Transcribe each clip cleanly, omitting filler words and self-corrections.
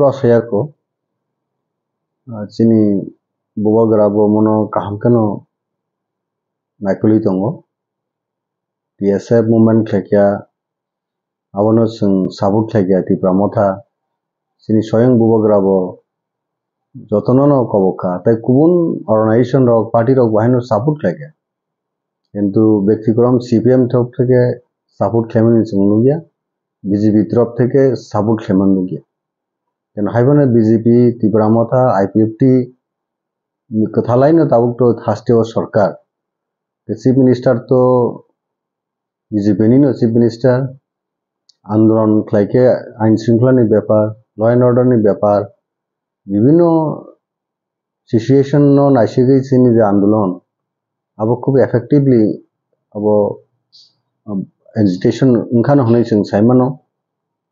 Rosayako Chini Bubagrabo Mono Kahankano Nakuli TSF movement Kekya Avanos Sabut Kekya Tipramota Chini Soyang Bubagrabo Jotonono Koboka Tai Kubun organization Rock Party Rock Bahino Sabut Kekya Into Bektikram CPM Top Teke Sabut Kemen Nugia BJP Trop Teke Sabut Kemen Nugia And Haivana BJP Tipramota IPFT Kathalaino Tabukto Hasteo Sarkar The Chief Minister to BJP Nino Chief Minister Andron Klaike Ain Shrinkla ni Byapar Law and Order ni Byapar Bibino situation no Naishigi Chini the Andolon Abo Kubi effectively Abo agitation Unkano Honation Simano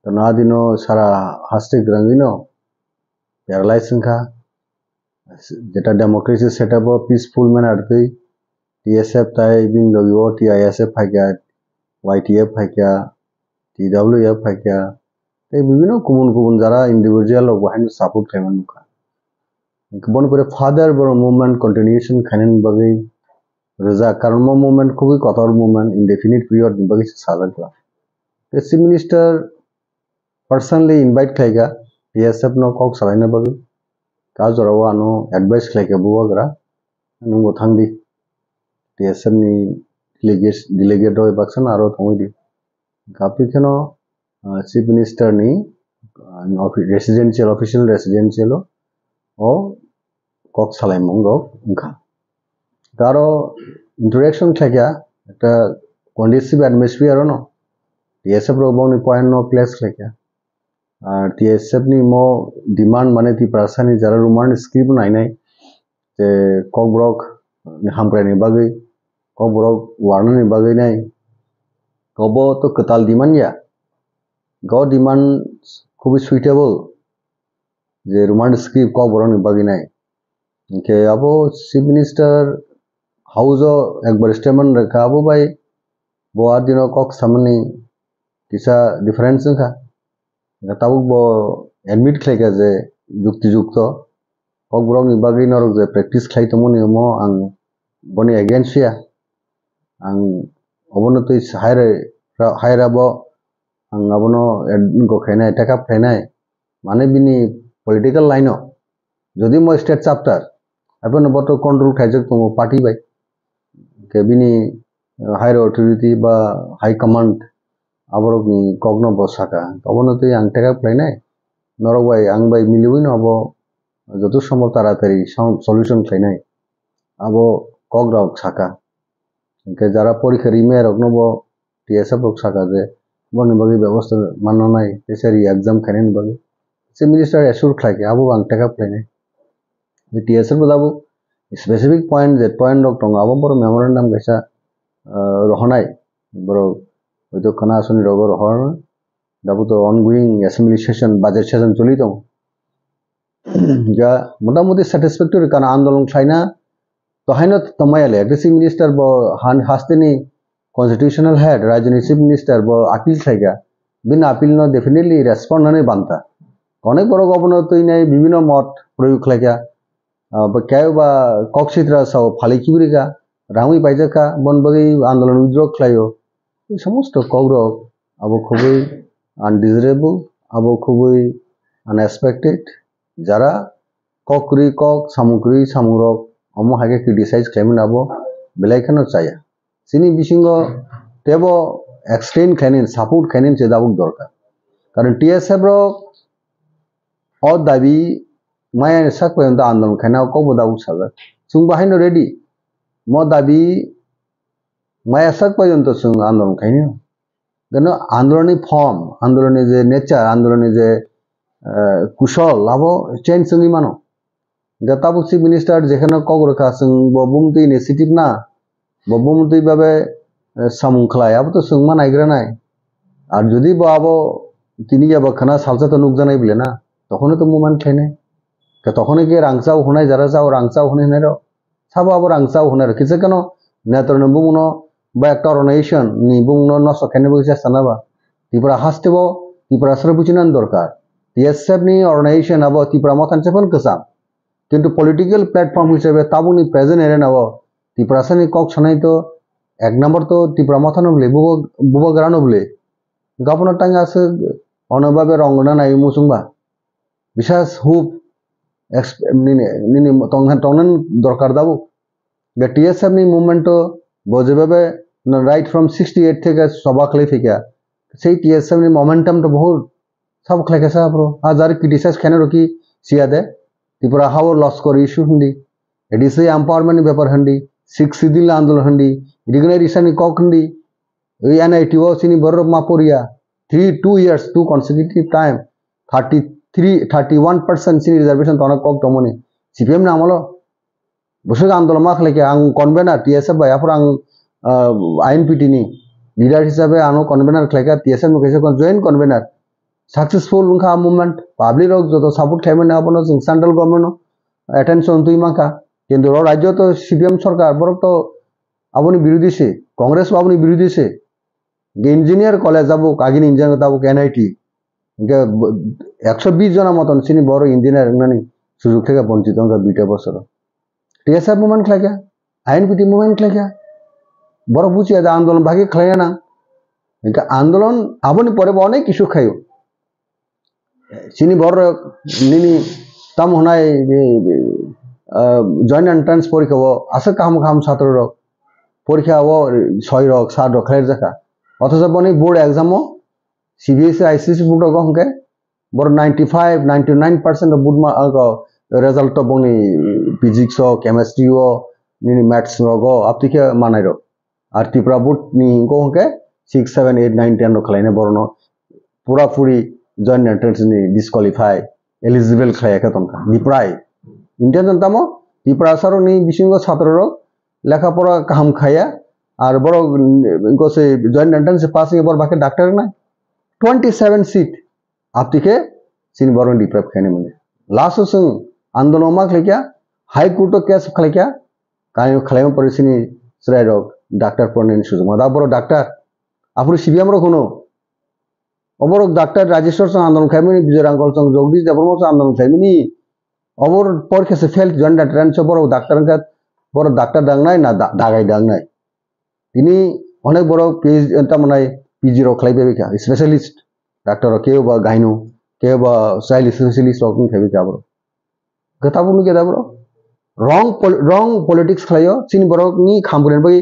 Tonadino Sara Hastic Grandino Paralyzing ka Jeta democracy set up a peaceful manner TSF Tai bin Logo TISF Haga YTF Haga TWF Haga They বিভিন্ন কুমুন কুমুন যারা individual ও ওয়াহিন support খাইমান নুকা বন করে father বড় movement continuation খাইন বাগৈ রেজা কারণ movement খুবই কতর movement indefinite period বাগৈ সাজান ক্লা চিফ মিনিস্টার পার্সোনালি ইনভাইট খাইগা টিএসএফ নো কক সালাইনা বাগৈ কাজ জরাও আনো অ্যাডভাইস খাইগা বুয়াগরা নুঙ্গো থাংদি টিএসএফ নি ডিলেগেট হয় বাকসান আরো থমইদি কাপি কেন Chief Minister ni residential official residential o kok salai mongrok ungka taro interaction thakya ekta conducive atmosphere no TSF ro boni point no place thakya ar TSF ni mo demand mane ti prasani jara roman script nai je kok brok ni hampre ni bagai kok brok warna ni bagai nai kobo to ketal demand ya God demand could be suitable. The romantic script covered on Baginai. Okay, about Chief Minister House Ekbar Statement Rakabo by Boardino Cox Samani Tisa difference. Natabuk Bo admit like as a Jukti Jukto Cogbron Bagin or the practice Klaitomoni mo and Bonnie against ya and Obonoto is higher about. Ang abono go khainai take up khainai mane bini political line jodi mo state chapter abono boto control khaijak to party bai ke bini higher authority ba high command aborok ni kogno bosaka abono te ang take up khainai norok bai ang bai miliwi no abo joto সম্ভব তাড়াতাড়ি solution khainai abo kogrok saka ke jara porikha rime roknobo TSF rok saka je Boni bagi ব্যবস্থা মানা নাই এসেরি exam খানেন বলে সে minister অ্যাসুর খাইকে আবু বাং টাকা প্লেনে টিএসএফ দাবু স্পেসিফিক পয়েন্ট যে পয়েন্ট ডক টং আবু বড় মেমোরেন্ডাম গেসা রহনাই বড় হয়তো খানা আসনি রগ রহন দাবু তো ongoing assembly session budget session চলি তো যা মোটামুটি স্যাটিসফ্যাক্টরি কারণ আন্দোলন খাইনা তো হাইনা তমায়ালে চিফ মিনিস্টার ব হাস্তেনি Constitutional head, Rajani Chief Minister, bo appeal thaiga. Bin appeal no definitely respond nane banta. Konek boro governor to inai bibino mot proyuk thaiga. Ba kayo ba kokshitra sao phali kibriga. Rangui paijaka bon bagi andolon withdraw thayo. Samosto kogro abo khubui undesirable, abo khubui unexpected. Jara kokri kok samukri samurok omo hage criticize claim abo belaikano chaya. Sini bishingo tebo extend khainin support khainin che dabuk dorkar karon TSF ro o dabi maya sak payonta andolon khaina ko bodabuk saga sung bahaino ready mo dabi maya sak payonta sung andolon khaini gano andoloni form andoloni je nature andoloni je kushol labo change sungi mano gatabuk chief minister jekhana kogrokha sung bobumti initiative na ববমন্ত্রী ভাবে সামুখলায় আবো তো সুংমা Niagara নাই আর যদি বাবো তিনি যাবো খানা salsa তো nook জানাই বলে না তখন তো মুভমেন্ট খাইনে তখন কি রাংসাও হনাই যারা যাও রাংসাও হনাই নাই সাবো আবো রাংসাও হনাই কিছু কেন নেতরনে বুমনো বা একটা অর্গানাইজেশন নি বুমনো নষ্ট খাইনে বসে চেষ্টা নাবা ত্রিপুরা হাসতেব ত্রিপুরা আসলে বুঝিনান দরকার TSF ni organization abo Tripura matan sepon kesam কিন্তু পলিটিক্যাল প্ল্যাটফর্ম হিসেবে তাবুনি প্রেজেন্ট এরে নাও ত্রিপুরা সানি কক সানাই তো এক নম্বর তো ত্রিপুরা মাথানো বলে বুবো গ্রানো বলে গাপনার টাঙ্গা আছে অনভাবে রঙ্গনা নাই মুসুংবা বিশেষ হুপ নিনি টংনান দরকার দাবো TSF নি মুভমেন্ট তো বজেভাবে রাইট ফ্রম 68 থেকে সবাকলে থেকে সেই TSF নি মোমেন্টাম তো বহুত সব খেলে সাবরো আজার ক্রিটিসাইজ কেন রকি সিয়াদে ত্রিপুরা হাও লস করে ইস্যু হন্ডি এডিসি এম্পাওয়ারমেন্ট ব্যাপার হন্ডি শিখ সিদিল আন্দোলন হন্ডি রিগনাইজেশন কক হন্ডি ওই NIT ও সিনি বড় মাপুরিয়া 2 years 2 consecutive time 31% সিনি রিজার্ভেশন তো অনেক কক তমনি CPM না আমলো বসে আন্দোলন মা খেলে আং কনভেনার TSF বা এরপর আং INPT নি লিডার হিসাবে আনো কনভেনার খেলে TSF নো কেসে জয়েন্ট কনভেনার सक्सेसफुल उनका मूवमेंट पब्लिक लोग जो तो सपोर्ट खाई ना अपन सेंट्रल गवर्नमेंट अटेंशन तुई माखा किंतु राज्य तो CPM सरकार बरक तो अपनी विरोधी से कांग्रेस अपनी विरोधी से इंजिनियर कॉलेज जाब आगे इंजिनियर जाब NIT 120 जना मतन सिनी बड़ इंजिनियर नानी सुजुग থেকে বঞ্চিত উনকা 2টা বছর TSF मूवमेंट খেলা INPT मूवमेंट খেলা বড় বুঝিয়া আন্দোলন ভাগে খেলা না इनका आंदोलन अपनी पर अनेक इश्यू खाई চিনি বড় নিনি তাম হনাই জয়েন্ট এন্ট্রান্স পরীক্ষা ও আছে কাম কাম ছাত্র পরীক্ষা ও 6 রক 7 রক খেলার জায়গা অথচ বনি বোর্ড এক্সামও CBSE ICSE বোর্ড গহকে বড় 95-99% বোর্ড মা রেজাল্ট তো বনি ফিজিক্স ও কেমিস্ট্রি ও নিনি ম্যাথস রগো আপতিকে মানাই রক আর ত্রিপুরা বোর্ড নি গহকে 6 7 8 9 10 রক খেলাইনে বড় পুরা পুরি জয়েন্ট এন্ট্রান্স নি ডিসকোয়ালিফাই এলিজিবল খায় তনকা নিপ্রায় ইন্ডিয়ান জনতামো ত্রিপুরা সারো নি বিশিঙ্গ ছাত্রর লেখাপড়া কাম খায়া আর বড় গোসে জয়েন্ট এন্ট্রান্স পাস এবার বাকি ডাক্তার না 27 সিট আপতিকে সিন বড় ডিপ্রাইভ খাইনে মানে লাস্ট সং আন্দোलन मा खलेक्या हाई कोर्ट केस खलेक्या कायो खलाइम परिसिनी श्रेयरक डाक्टर पढ़ने सुजुग दा बड़ डाक्टर आपु CPM रो कोनो অবর ডাক্তার রাজেশ্বর সং আন্দোলন খাইমিনি বিজয়রাঙ্গল সং জগদীশ দেববর্মা সং আন্দোলন খাইমিনি অবর পরীক্ষা সে ফেল জয়েন্ট এন্ট্রান্স বড় ডাক্তার বড় ডাক্তার ডাংনাই না দাগাই ডাংনাই তিনি অনেক বড় PhD মানে PG র খাইবে বিকা স্পেশালিস্ট ডাক্তার কেউ বা গাইনো কেউ বা চাইল্ড স্পেশালিস্ট রকম খাইবে কা বড় কথা বুনু কে দা বড় রং পলিটিক্স খাইও চিনি বড় নি খামবুরেন বই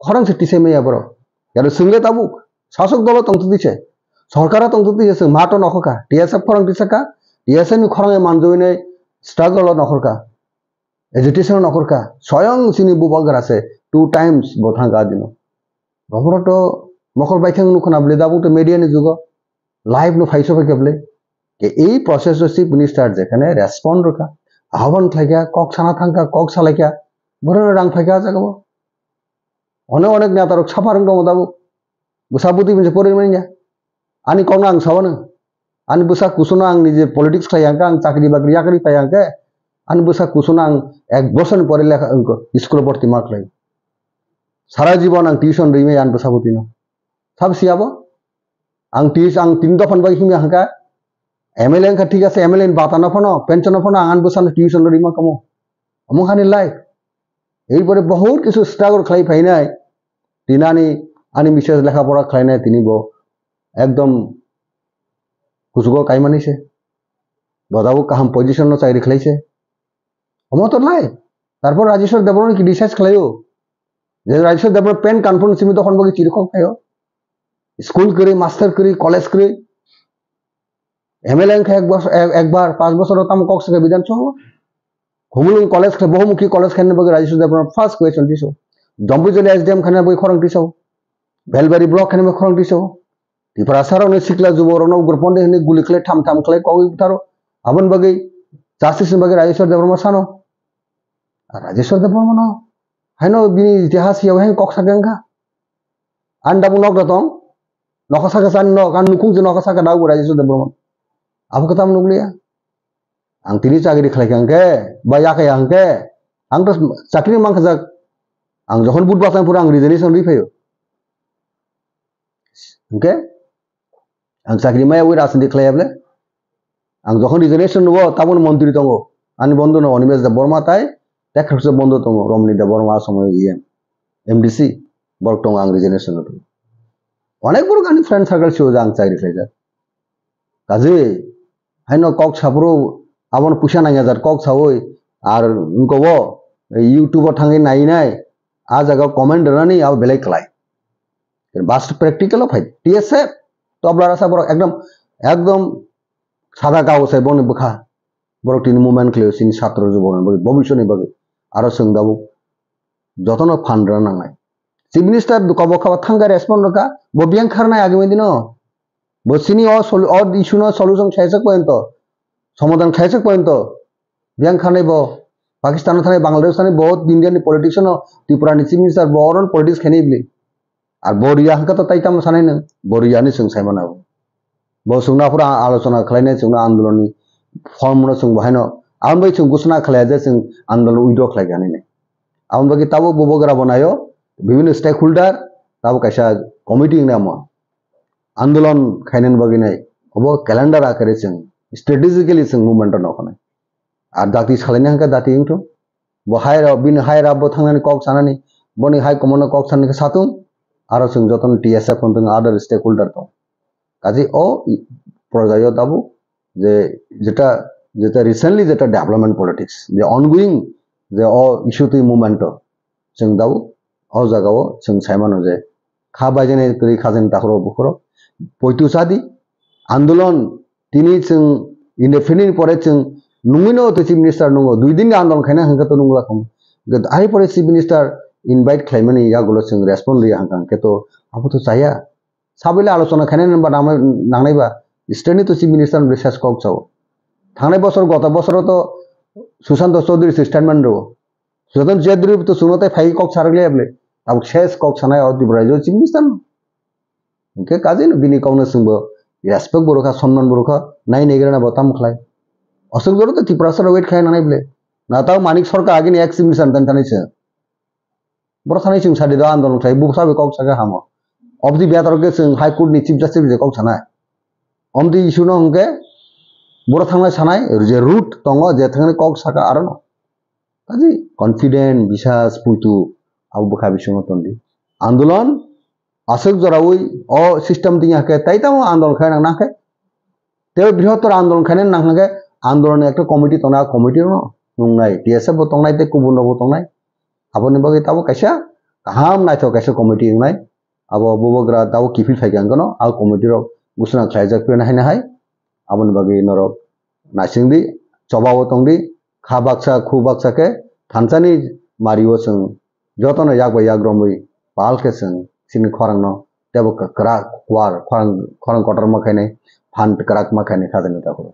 খরং সেটিসে মেয়া বড় यार सुंगे ताबुक शासक दल तंतु दिसे सरकार तंतु दिसे माटो नखका TSF खरं दिसका TSF नि खरं मानजोइने स्ट्रगल नखरका एजुकेशन नखरका स्वयं सिनि बुबागर আছে 2 टाइम्स बथांगा दिनो बमरतो मखर बाइखां नुखना बले दाबु तो मीडिया नि जुग लाइव नु फाइसो फाइकेबले के এই প্রসেস চিফ মিনিস্টার যেখানে রেসপন্ড রকা আহ্বান থাকা কক ছানা থাকা কক সালাইকা বড় রাং ফাইকা জাগাবো অনেক অনেক নেতারক সাফারং দङ दाबु बुसाबुति मोनसे परिमानिया आनी कौन आं सावनो आनी बुसा कुसुना आं निजे पलिटिक्स खायांका आं चाकरी बाकरी याकरी पायांके आनी बुसा कुसुना आं 1 বছর পরে লেখা स्कूल भर्ती मार्क लाई सारा जीवन आं टिउशन रइमे आन बुसाबुति न सब सियाबो आं 3 दफान बाय हिमे हांका MLA का ठीक আছে MLA बाताना फनो पेंशन फनो आं बुसानो टिउशन रइमा कमो अमखानि लाई এইপরে বহুত কিছু স্ট্রাগল খাই ফাইনাই তিনানি আনি বিশেষ লেখাপড়া খাই নাই তিনি একদম কুসুগো কাই মানিছে বদাবু কাহাম পজিশন ন চাকরি খাইছে অমত নাই তারপর রাজেশ্বর দেববর্মা কি ডিসাইজ খাইও যে রাজেশ্বর দেববর্মা পেন কনফারেন্স সীমিত তখন বগি চিরকম খাইও স্কুল করে মাস্টার করে কলেজ করে MLA খাই একবার 5 বছর তাম কক্সকে বিধানসভা हुमुलुंग कॉलेज के बहुमुखी कॉलेज खाने बगे राजेश्वर देवबर्मा फर्स्ट क्वेश्चन दिसो जम्बुजली SDM खाने बगे खरं दिसो बेलबारी ब्लॉक खाने बगे खरं दिसो त्रिपुरा सारावने सिकला जुबरनो उग्रपंडे हने गुलिखले ठाम ठाम खले कवि थारो आबन बगे जास्टिस बगे राजेश्वर देवबर्मा सानो राजेश्वर देवबर्मा न हाइनो बिनि इतिहास याव हें कक्सागंगा आन्दाबु नगरतम नखसागा सान न कान नुकुं ज नखसागा दाउ राजेश्वर देवबर्मा अब कथाम नुगलिया आं तिनी चाकरी खालायखांके बा याखायांके आं तो चाकरी मांखाजाक आं जखन बुध बासान पुरा आं रिजार्वेशन रिफायो ओके आं चाकरी माया वे राजनीति खालायाबले आं जखन रिजर्वेशन नुबो ताबन मन्त्री दङ आंनि बन्धु न अनिमेश देव बर्मा ताई देखा बन्धु दङ रमनी देव बर्मा समय एमडीसी बर्क दङ आं रिजर्वेशन नुदों अनेक बरक आंनि फ्रेंड सार्कल सिव आं चाकरि खालायजा गाज्रि हायनो कक साब्रो आबन फैसा नाङा जार कक सावै आर उनखौबो यूट्यूबाव थाङै नायनाय आ जायगायाव कमेन्ट होनानै आव बेलेग खालाय बास प्रेक्टिकल फाइट टीएसएफ तो अब्ला सा बरक एकदम सादा गावसाय बने बखा बरक तिनि मुभमेन्ट खालायो सिनि छात्र जुबन भविष्यनि बागै आरो सोंदाबो जतन फान्ड नांनाय चीफ मिनिस्टर कब खबर थांगा रेस्पन्ड रखा वो बियां खारनाय आगे में दिनो बसिनी और इशू न सॉल्यूशन खायसक पर्यंत समाधान खायसक पर्यंत बियां खारनाय बो पाकिस्तान थानाय बांग्लादेश थानाय बहुत Indian politician Tripura chief minister बरन पॉलिटिक्स खेने बिले और बोरिया हंका तो ताइताम सानाय न बोरिया नि सों सायमाना बो सोंनाफोरा आलोचना खालायनाय सोंना आंदोलननि फर्म न सों बहायनो आं बै सों घोषणा खालाया जे सों आंदोलन उइड्र खालायगानै ने आं बाकी ताबो बोबोगरा बनायो विभिन्न स्टेक होल्डर ताबो कैसा कमिटी नाम आंदोलन खायनन बगिनाय अब कैलेंडर आकारे जों स्ट्रेटेजिकली जों मूवमेंट न खानाय आर दाति सालायनो हंका दाति इंथ बहाय बिन हाय राबो थांनानै कक सानानै बनि हाय कमन कक साननि सातुं आरो जों जतन टीएसएफ होनदों आदार स्टेक होल्डर दं काजै ओ प्रजायो दाबो जे जेटा जेटा रिसेंटली जेटा डेवलपमेंट पॉलिटिक्स जे ऑनगोइंग जे ओ इशू तो मूवमेंट जों दाबो ओ जागाव जों सायमानो जे खा बायजने करै खाजन ताखरो बुखरो पयतु सादि आंदोलन तिनि जों इंडेफिनिट परे जों नुमिनो तो चीफ मिनिस्टर नंगो दुइ दिन आंदोलन खायना हंका तो नंगला खम आइ परे चीफ मिनिस्टर इनवाइट खालामनानै यागुलो जों रेस्पन्ड लिया हंका के तो आबो तो चाया साबैले आलोचना खायना नम्बर नांनायबा स्टेटनि तो चीफ मिनिस्टर रिसार्च कक चाव थांनाय बছर गत बছर तो सुशांत चौधरी स्टेटमेंट रो जतन जेद्री तो सुनते फाइ कक सारगले आबले अब शेष कक सानाय दिब्राइजो चीफ मिनिस्टर इनके काजे न बिनि कावनो सोंबो रेस्पेक्ट बरखा सम्मान बरखा नाय नेगरना बताम खलाय असल जरो तो त्रिपुरा सर वेट खाय नानाय बले नाताव मानिक सरकार आगे एक चीफ मिनिस्टर तन थानाय छ बर थानाय जों सादि द आंदोलन खाय बुसा बे कक सागा हामो अब दि बेटर के जों हाई कोर्ट नि चीफ जस्टिस जे कक सानाय अमदि इशू न हंके बर थांनाय सानाय जे रूट दङ जे थांनाय कक सागा आरो न काजे कॉन्फिडेंट विश्वास पुतु अब बखा बिसंग तंदि आंदोलन आसक जरावै ओ सिस्टम दिया के ताइताम आंदोलन खाय नांनाखे ते बृहत्तर आंदोलन खायन नांनाखे आंदोलन एक कमिटी तना कमिटी न नुंनाय टीएसएफ बो तंनाय ते कुबुन बो तंनाय आबोनि बगे ताबो कैसा गाहाम नायथो कैसा कमिटी नुनाय अब बोबोग्रा ताबो किफिल फायगांगन आ कमिटी रो घोषणा खायजाक पेन हायना हाय आबोनि बगे नरो नासिंदि चबाव तंदि खा बाक्सा खु बाक्सा के थानसानि मारियो जों जतन याग याग्रमै पाल के जों सिनि खरंग न तेबो करा वार खरंग खरंग कटर मखायनाय फान्ड कराक मखायनाय खाजनि ताखौ